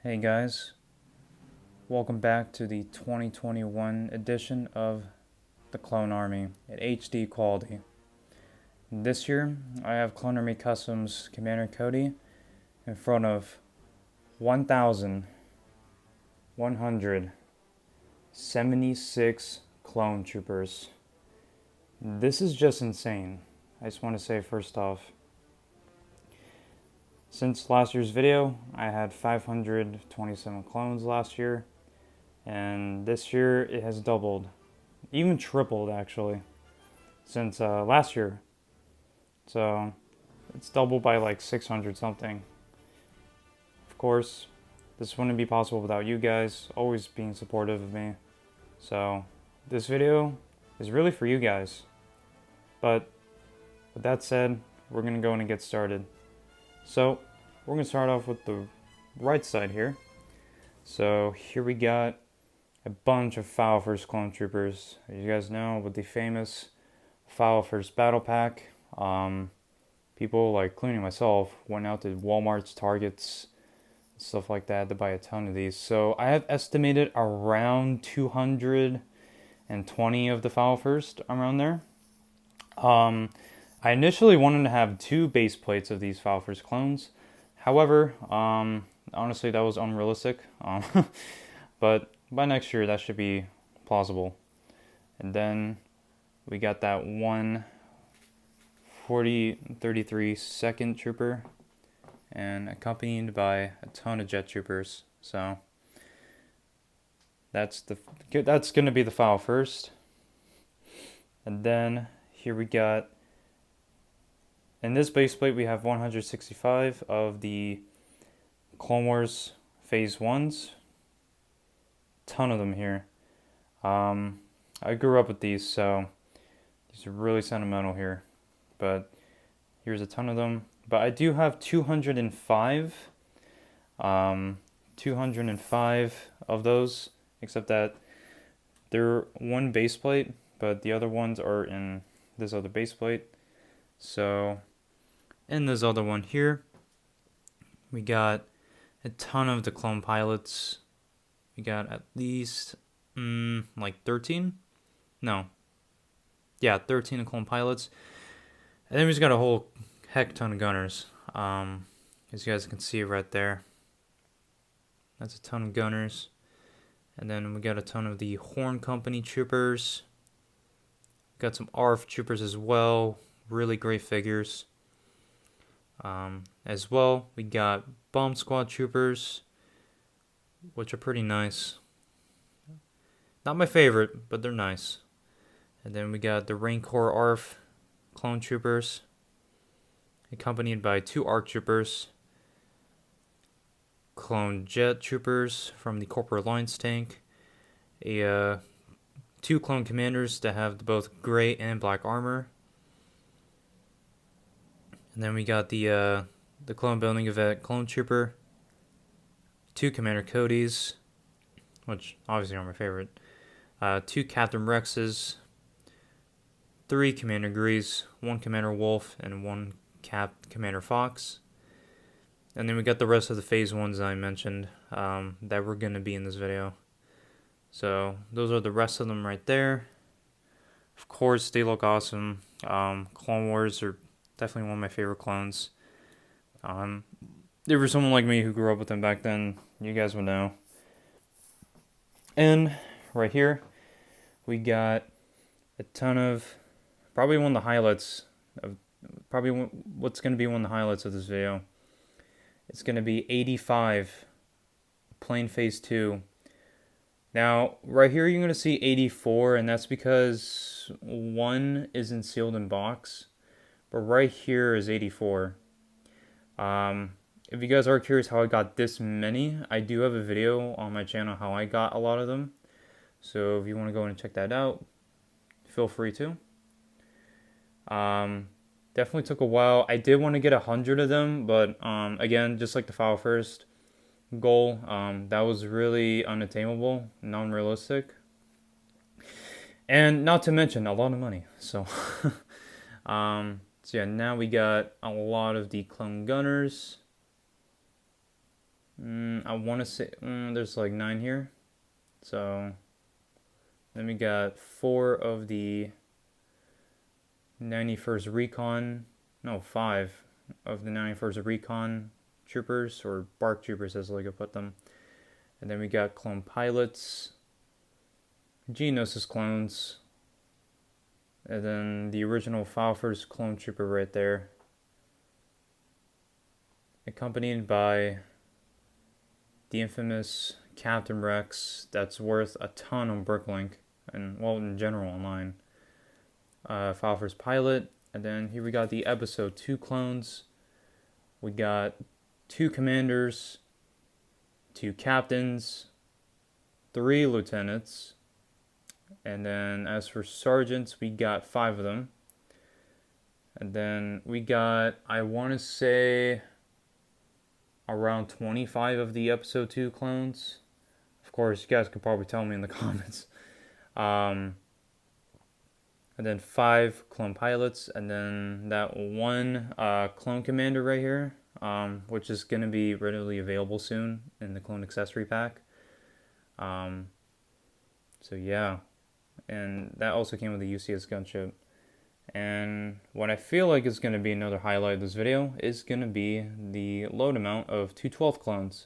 Hey guys, welcome back to the 2021 edition of the Clone Army at HD quality. This year, I have Clone Army Customs Commander Cody in front of 1,176 clone troopers. This is just insane. I just want to say first off, since last year's video, I had 527 clones last year. And this year it has doubled, even tripled actually, since last year. So it's doubled by like 600 something. Of course, this wouldn't be possible without you guys always being supportive of me. So this video is really for you guys. But with that said, we're going to go in and get started. So we're going to start off with the right side here. So here we got a bunch of File First clone troopers. As you guys know, with the famous File First battle pack, people like including myself went out to Walmart's, Targets, stuff like that to buy a ton of these. So I have estimated around 220 of the File First around there. I initially wanted to have 2 base plates of these File First clones. However, honestly, that was unrealistic. But by next year, that should be plausible. And then we got that 140-33 second trooper, and accompanied by a ton of jet troopers. So that's going to be the File First. And then here we got, in this base plate, we have 165 of the Clone Wars Phase 1s. Ton of them here. I grew up with these, so these are really sentimental here. But here's a ton of them. But I do have 205. 205 of those, except that they're one base plate, but the other ones are in this other base plate. So in this other one here, we got a ton of the clone pilots. We got at least like 13? No. Yeah, 13 clone pilots. And then we just got a whole heck ton of gunners. As you guys can see right there. That's a ton of gunners. And then we got a ton of the Horn Company troopers. Got some ARF troopers as well. Really great figures. As well, we got Bomb Squad troopers, which are pretty nice. Not my favorite, but they're nice. And then we got the Rancor ARF clone troopers, accompanied by 2 ARC troopers, clone jet troopers from the Corporate Alliance tank, 2 clone commanders that have both gray and black armor. And then we got the clone building event clone trooper, 2 Commander Codys, which obviously are my favorite, 2 Captain Rexes, 3 Commander Grease, 1 Commander Wolf, and 1 Commander Fox. And then we got the rest of the Phase 1s that I mentioned that were going to be in this video. So those are the rest of them right there. Of course, they look awesome. Clone Wars are definitely one of my favorite clones. If you're someone like me who grew up with them back then, you guys would know. And right here, we got a ton of, probably one of the highlights of, what's going to be one of the highlights of this video. It's going to be 85 Plane Phase 2. Now, right here you're going to see 84, and that's because 1 isn't sealed in box. But right here is 84. If you guys are curious how I got this many, I do have a video on my channel how I got a lot of them. So if you want to go and check that out, feel free to. Definitely took a while. I did want to get 100 of them, but again, just like the File First goal, that was really unattainable, non-realistic. And not to mention a lot of money. So, so yeah, now we got a lot of the clone gunners. I want to say there's like 9 here. So then we got 4 of the 91st Recon, no, 5 of the 91st Recon troopers, or bark troopers as Lego put them. And then we got clone pilots, Geonosis clones, and then the original Falfers clone trooper right there, accompanied by the infamous Captain Rex that's worth a ton on Bricklink, and well, in general online. Falfers pilot, and then here we got the episode 2 clones. We got 2 commanders, 2 captains, 3 lieutenants, and then as for sergeants, we got 5 of them. And then we got, I want to say, around 25 of the episode 2 clones. Of course, you guys could probably tell me in the comments. And then 5 clone pilots, and then that 1 clone commander right here, which is going to be readily available soon in the clone accessory pack. So yeah, and that also came with the UCS gunship. And what I feel like is going to be another highlight of this video is going to be the load amount of 212 clones.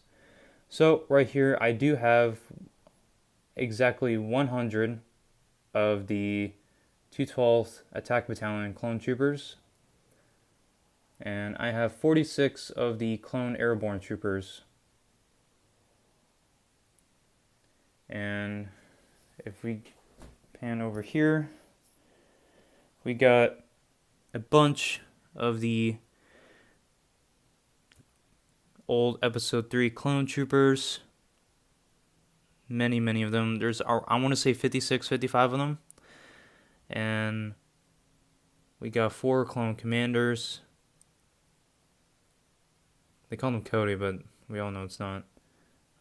So right here, I do have exactly 100 of the 212th Attack Battalion clone troopers, and I have 46 of the clone airborne troopers. And if we pan over here, we got a bunch of the old episode 3 clone troopers. Many of them. There's, I want to say 56, 55 of them. And we got 4 clone commanders. They call them Cody, but we all know it's not.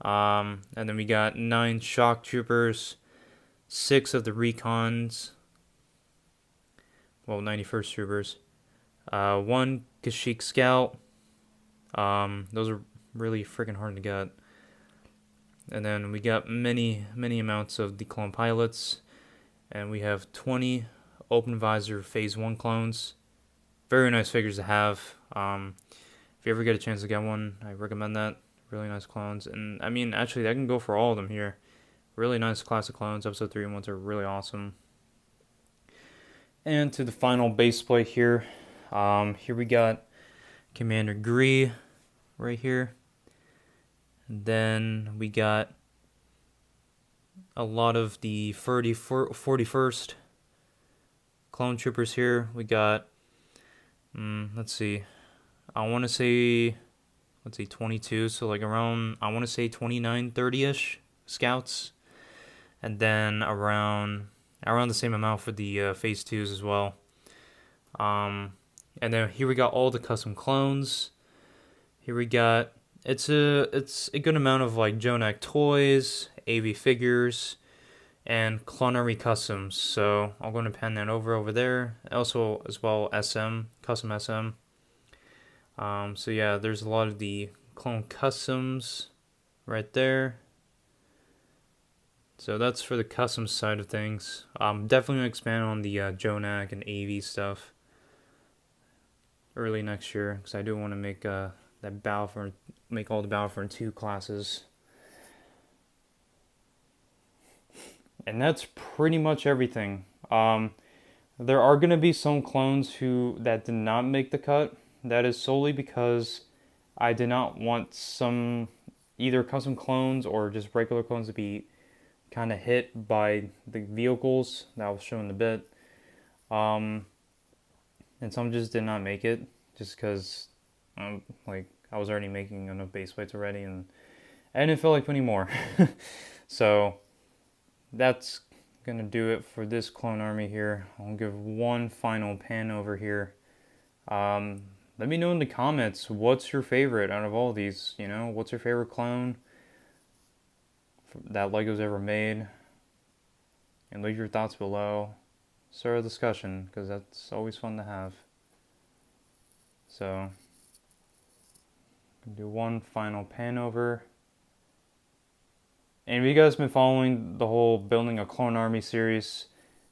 And then we got 9 shock troopers, 6 of the recons, well, 91st troopers, 1 Kashyyyk scout. Those are really freaking hard to get. And then we got many amounts of the clone pilots, and we have 20 open visor phase 1 clones. Very nice figures to have. If you ever get a chance to get one, I recommend that. Really nice clones. And I mean, actually, I can go for all of them here. Really nice classic clones. Episode 3 ones are really awesome. And to the final base plate here. Here we got Commander Gree right here. And then we got a lot of the 41st clone troopers here. We got, let's see, I want to say, 22, so like around, I want to say 29, 30-ish scouts. And then around the same amount for the phase 2s as well. And then here we got all the custom clones. Here we got, it's a good amount of like Jonak toys, AV figures, and Clone Army customs. So I'm going to pan that over there. Also, as well, SM, custom SM. So yeah, there's a lot of the clone customs right there. So that's for the custom side of things. Definitely going to expand on the Jonak and AV stuff early next year, because I do want to make make all the Battlefront 2 classes. And that's pretty much everything. There are going to be some clones that did not make the cut. That is solely because I did not want some either custom clones or just regular clones to be kind of hit by the vehicles that I was showing a bit. And some just did not make it just because like I was already making enough base plates already, and I didn't feel like putting more. So that's gonna do it for this clone army here. I'll give one final pan over here. Let me know in the comments, what's your favorite out of all these? You know, what's your favorite clone that Lego's ever made? And leave your thoughts below. Start a discussion, because that's always fun to have. So, do one final pan over. And if you guys been following the whole building a clone army series,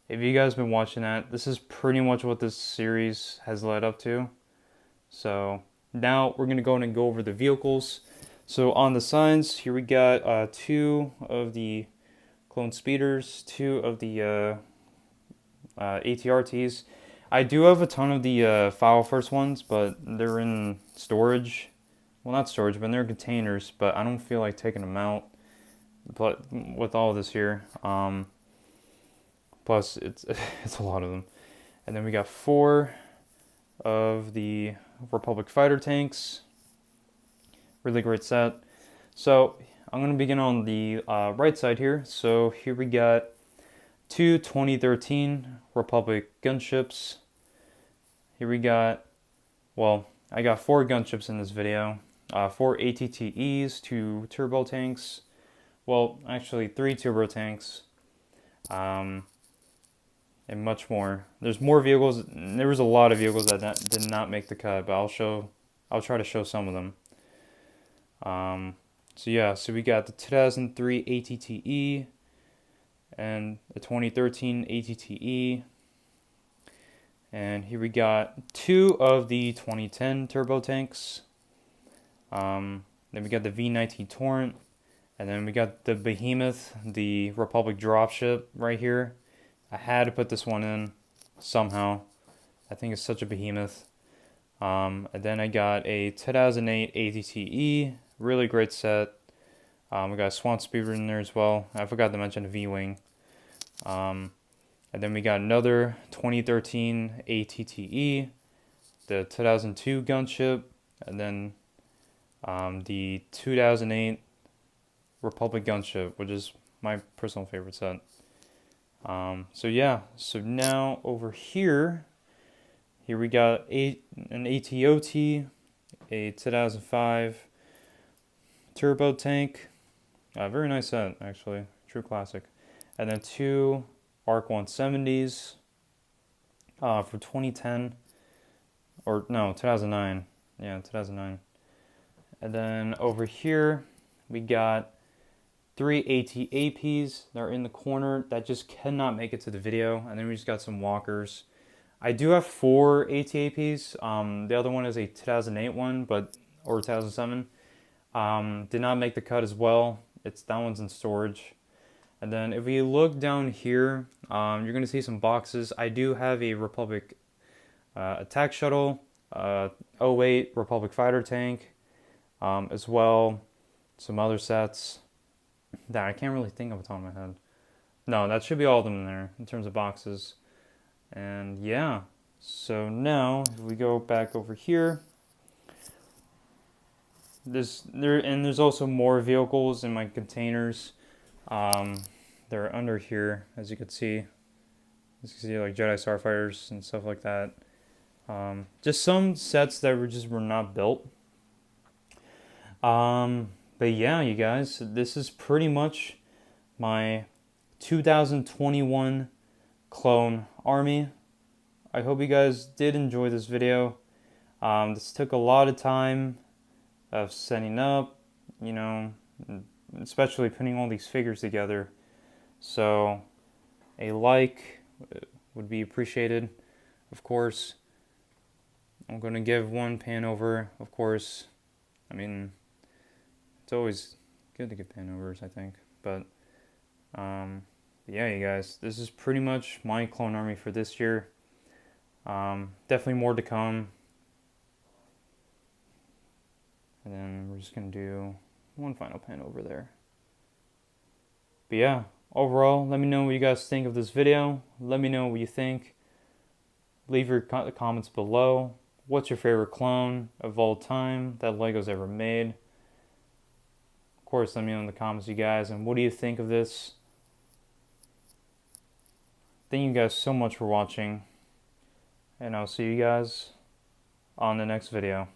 if you guys been watching that, this is pretty much what this series has led up to. So now we're gonna go in and go over the vehicles. So on the signs, here we got 2 of the clone speeders, 2 of the ATRTs. I do have a ton of the file first ones, but they're in storage. Well, not storage, but they're in containers, but I don't feel like taking them out. But with all this here, plus it's it's a lot of them. And then we got 4 of the Republic fighter tanks. Really great set. So I'm going to begin on the right side here. So here we got 2 2013 Republic gunships. Here we got, well, I got 4 gunships in this video. 4 ATTEs, 2 turbo tanks. Well, actually 3 turbo tanks. And much more. There's more vehicles. There was a lot of vehicles that did not make the cut, but I'll try to show some of them. So yeah, so we got the 2003 ATTE and the 2013 ATTE. And here we got 2 of the 2010 turbo tanks. Then we got the V19 Torrent. And then we got the Behemoth, the Republic dropship right here. I had to put this one in somehow. I think it's such a behemoth. And then I got a 2008 ATTE, really great set. We got a Swamp Speeder in there as well. I forgot to mention a V-Wing. And then we got another 2013 ATTE, the 2002 gunship, and then the 2008 Republic gunship, which is my personal favorite set. So yeah, so now over here we got an ATOT, a 2005 turbo tank, very nice set actually, true classic, and then 2 ARC 170s for 2010, or no, 2009, yeah, 2009. And then over here we got 3 AT-APs that are in the corner that just cannot make it to the video. And then we just got some walkers. I do have 4 AT-APs. The other one is a 2008 one, or 2007. Did not make the cut as well. That one's in storage. And then if we look down here, you're going to see some boxes. I do have a Republic attack shuttle, 08 Republic fighter tank, as well some other sets that I can't really think of off the top of my head. No, that should be all of them in there in terms of boxes. And yeah, so now if we go back over here, there's also more vehicles in my containers. They're under here, as you can see. As you can see, like Jedi Starfighters and stuff like that. Just some sets that were not built. But yeah, you guys, this is pretty much my 2021 clone army. I hope you guys did enjoy this video. This took a lot of time of setting up, you know, especially putting all these figures together. So a like would be appreciated, of course. I'm going to give one pan over, of course. I mean, it's always good to get pan overs, I think. But yeah, you guys, this is pretty much my clone army for this year. Definitely more to come. And then we're just going to do one final pan over there. But yeah, overall, let me know what you guys think of this video. Let me know what you think. Leave your comments below. What's your favorite clone of all time that LEGO's ever made? Of course, let me know in the comments, you guys. And what do you think of this? Thank you guys so much for watching. And I'll see you guys on the next video.